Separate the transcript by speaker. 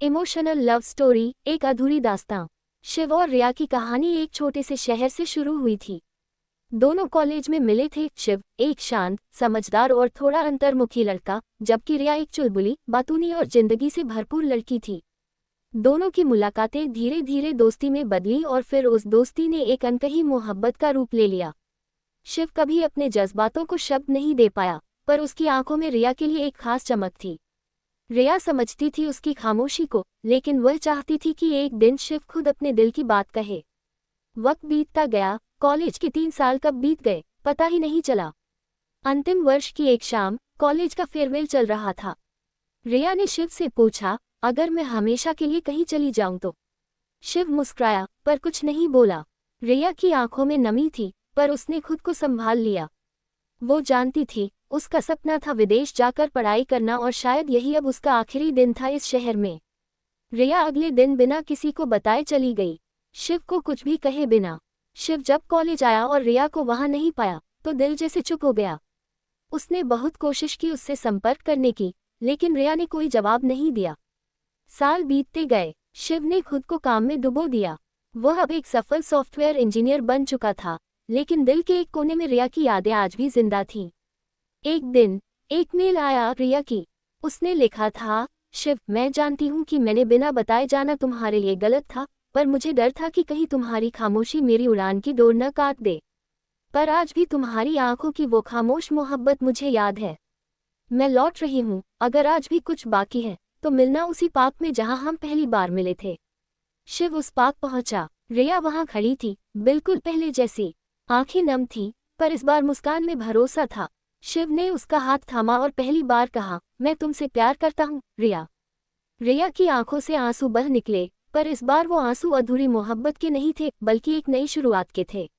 Speaker 1: Emotional love story, एक अधूरी दास्तां। शिव और रिया की कहानी एक छोटे से शहर से शुरू हुई थी। दोनों कॉलेज में मिले थे। शिव एक शांत, समझदार और थोड़ा अंतर्मुखी लड़का, जबकि रिया एक चुलबुली, बातूनी और जिंदगी से भरपूर लड़की थी। दोनों की मुलाकातें धीरे धीरे दोस्ती में बदली और फिर उस दोस्ती ने एक अनकही मोहब्बत का रूप ले लिया। शिव कभी अपने जज्बातों को शब्द नहीं दे पाया, पर उसकी आंखों में रिया के लिए एक खास चमक थी। रिया समझती थी उसकी खामोशी को, लेकिन वह चाहती थी कि एक दिन शिव खुद अपने दिल की बात कहे। वक्त बीतता गया, कॉलेज के 3 साल कब बीत गए पता ही नहीं चला। अंतिम वर्ष की एक शाम, कॉलेज का फेयरवेल चल रहा था। रिया ने शिव से पूछा, अगर मैं हमेशा के लिए कहीं चली जाऊं तो? शिव मुस्कुराया, पर कुछ नहीं बोला। रिया की आंखों में नमी थी, पर उसने खुद को संभाल लिया। वो जानती थी, उसका सपना था विदेश जाकर पढ़ाई करना, और शायद यही अब उसका आखिरी दिन था इस शहर में। रिया अगले दिन बिना किसी को बताए चली गई, शिव को कुछ भी कहे बिना। शिव जब कॉलेज आया और रिया को वहां नहीं पाया, तो दिल जैसे चुप हो गया। उसने बहुत कोशिश की उससे संपर्क करने की, लेकिन रिया ने कोई जवाब नहीं दिया। साल बीतते गए, शिव ने खुद को काम में डुबो दिया। वह अब एक सफल सॉफ्टवेयर इंजीनियर बन चुका था, लेकिन दिल के एक कोने में रिया की यादें आज भी जिंदा थीं। एक दिन एक मेल आया रिया की। उसने लिखा था, शिव, मैं जानती हूँ कि मैंने बिना बताए जाना तुम्हारे लिए गलत था, पर मुझे डर था कि कहीं तुम्हारी खामोशी मेरी उड़ान की डोर न काट दे। पर आज भी तुम्हारी आंखों की वो खामोश मोहब्बत मुझे याद है। मैं लौट रही हूँ, अगर आज भी कुछ बाकी है तो मिलना उसी पार्क में जहाँ हम पहली बार मिले थे। शिव उस पार्क पहुंचा। रिया वहां खड़ी थी, बिल्कुल पहले जैसी। आंखें नम थी, पर इस बार मुस्कान में भरोसा था। शिव ने उसका हाथ थामा और पहली बार कहा, मैं तुमसे प्यार करता हूँ, रिया। रिया की आंखों से आंसू बह निकले, पर इस बार वो आंसू अधूरी मोहब्बत के नहीं थे, बल्कि एक नई शुरुआत के थे।